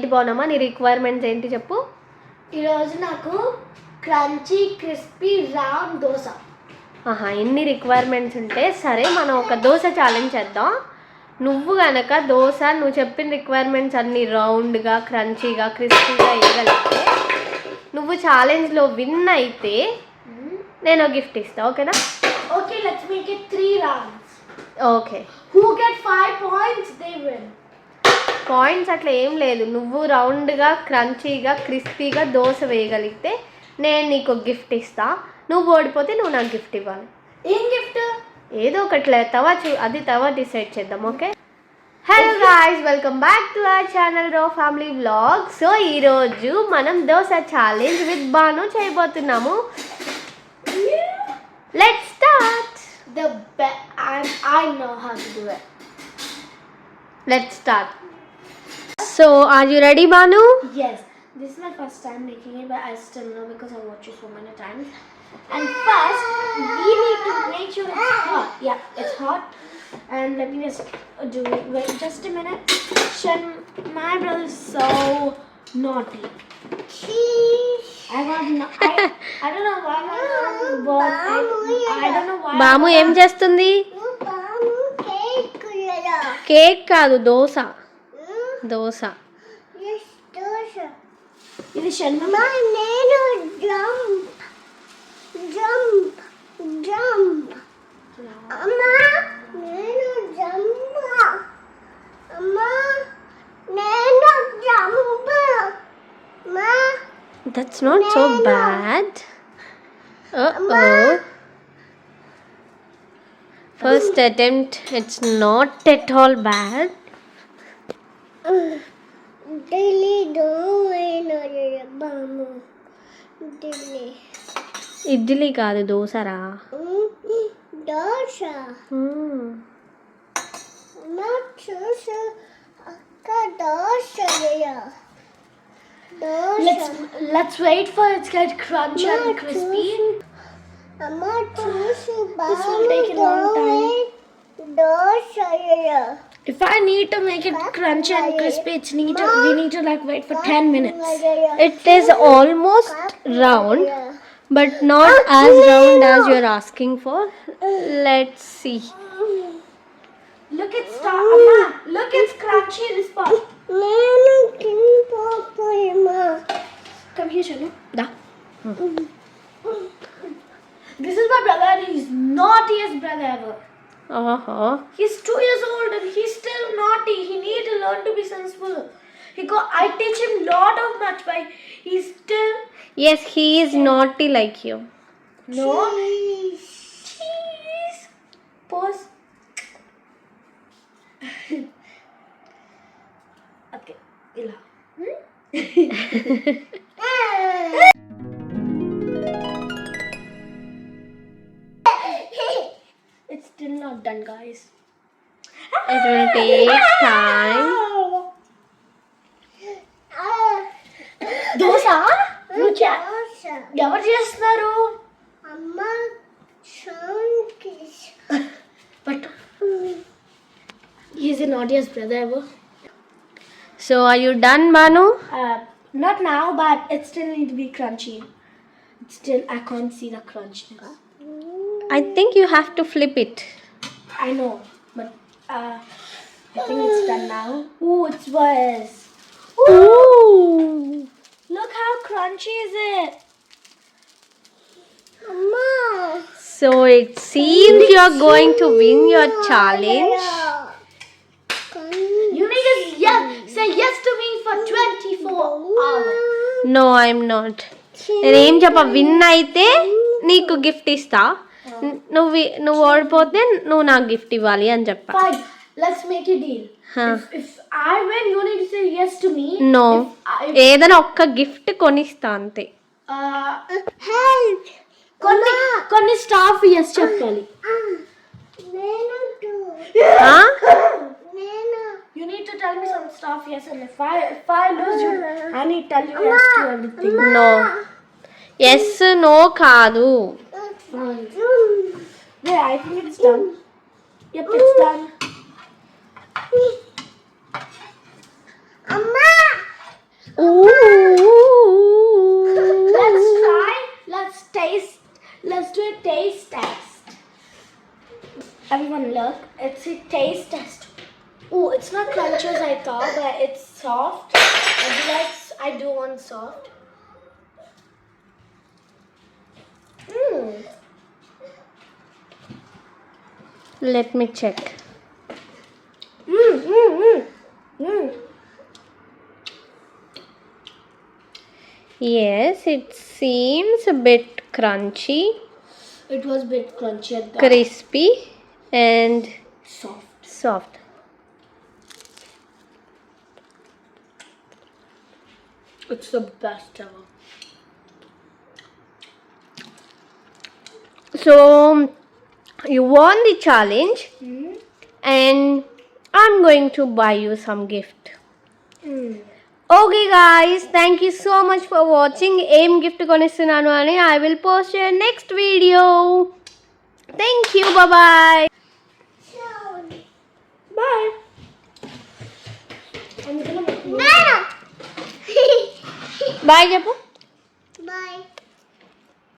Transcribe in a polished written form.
ఏంటి బాగున్నామా? నీ రిక్వైర్మెంట్స్ ఏంటి చెప్పు. ఈరోజు నాకు క్రంచీ క్రిస్పీ రౌండ్ దోశ. ఎన్ని రిక్వైర్మెంట్స్ ఉంటే సరే, మనం ఒక దోశ ఛాలెంజ్ చేద్దాం. నువ్వు కనుక దోశ నువ్వు చెప్పిన రిక్వైర్మెంట్స్ అన్నీ రౌండ్గా, క్రంచీగా, క్రిస్పీగా వేయగలిగితే, నువ్వు ఛాలెంజ్లో విన్ అయితే నేను గిఫ్ట్ ఇస్తా. ఓకేనా? Okay, let's make it 3 rounds. Okay. Who get 5 points they win. Points అట్లా ఏం లేదు. నువ్వు రౌండ్గా, క్రంచీగా, క్రిస్పీగా దోశ వేయగలిగితే నేను నీకు గిఫ్ట్ ఇస్తా. నువ్వు ఓడిపోతే నువ్వు నాకు గిఫ్ట్ ఇవ్వాలి. ఏం గిఫ్ట్? ఏదో ఒకట్లే, అది తవా డిసైడ్ చేద్దాం. Okay. Hello guys, welcome back to our channel రో ఫ్యామిలీ వ్లాగ్. సో ఈరోజు మనం దోశ ఛాలెంజ్ విత్ బాను చేయబోతున్నాము. Let's start. I know how to do it. Let's start. So are you ready, Banu? Yes. This is my first time making it, but I still know because I watched it so many times. And first, we need to make sure it's hot. Yeah, it's hot. And let me just do it. Wait just a minute. My brother is so naughty. I don't know why my mom bought it. I don't know why. బాము ఏం చేస్తుంది? Cake కాదు, దోశ. దోశ. ఇది షణ్మ. నేను jump అమ్మా, నేను jump అమ్మా, నేను jump అమ్మా. That's not so bad. First attempt, it's not at all bad. Idli కాదు, దోశరా. Dosa Let's wait for it to get crunchy and crispy. This will take a long time. If I need to make it crunchy and crispy, we need to like wait for 10 minutes. It is almost round, but not as round as you're asking for. Let's see. Look, it's Amma. Look, it's crunchy. This part. Come here, Shanu. Da. This is my brother, and he's naughtiest brother ever. He's 2 years old and he's still naughty. He needs to learn to be sensible. I teach him lot of much, but he's still. Yes, he is naughty like you. No. Cheese. Pause. Okay. Ila. It's still not done, guys. It will take time. Dosa? ఎవరు చేస్తున్నారు? అమ్మా, But he's the naughtiest brother ever. So are you done, Banu? Not now, but it still needs to be crunchy. I can't see the crunchiness. I think you have to flip it. I know, but I think it's done now. Ooh, it's worse. Ooh. Look how crunchy is it. అమ్మా. So it seems you're going to win your challenge. You need to say yes to me for 24 hours. No, I'm not. నేనేం చెప్ప, win అయితే నీకు gift ఇస్తా. నువ్వు ఓడిపోతే నువ్వు నాకు గిఫ్ట్ ఇవ్వాలి అని చెప్పా. Fine, let's make a deal. If I win, you need to say yes to me. No, ఏదైనా ఒక్క గిఫ్ట్ కొనిస్తా అంతే. హెల్ప్. కొన్ని స్టాఫ్ yes చెప్పాలి. నేను You need to tell me some stuff, yes, and if I lose you, I need to tell you yes to everything. No. Yes, no కాదు. Fine. Yeah, I think it's done. Yep, it's done. అమ్మా, Let's try. Let's taste. Let's do a taste test. Everyone, look. It's a taste test. Oh, it's not crunchy as I thought, but it's soft. I do want soft. Let me check. Yes, it seems a bit crunchy, It was a bit crunchy at the crispy, and soft. It's the best ever. So you won the challenge, and I'm going to buy you some gift. Okay guys, thank you so much for watching. Aim gift konistunanu ani I will post your next video. Thank you. Bye bye. Bye. I'm gonna Nana. Bye చెప్పు.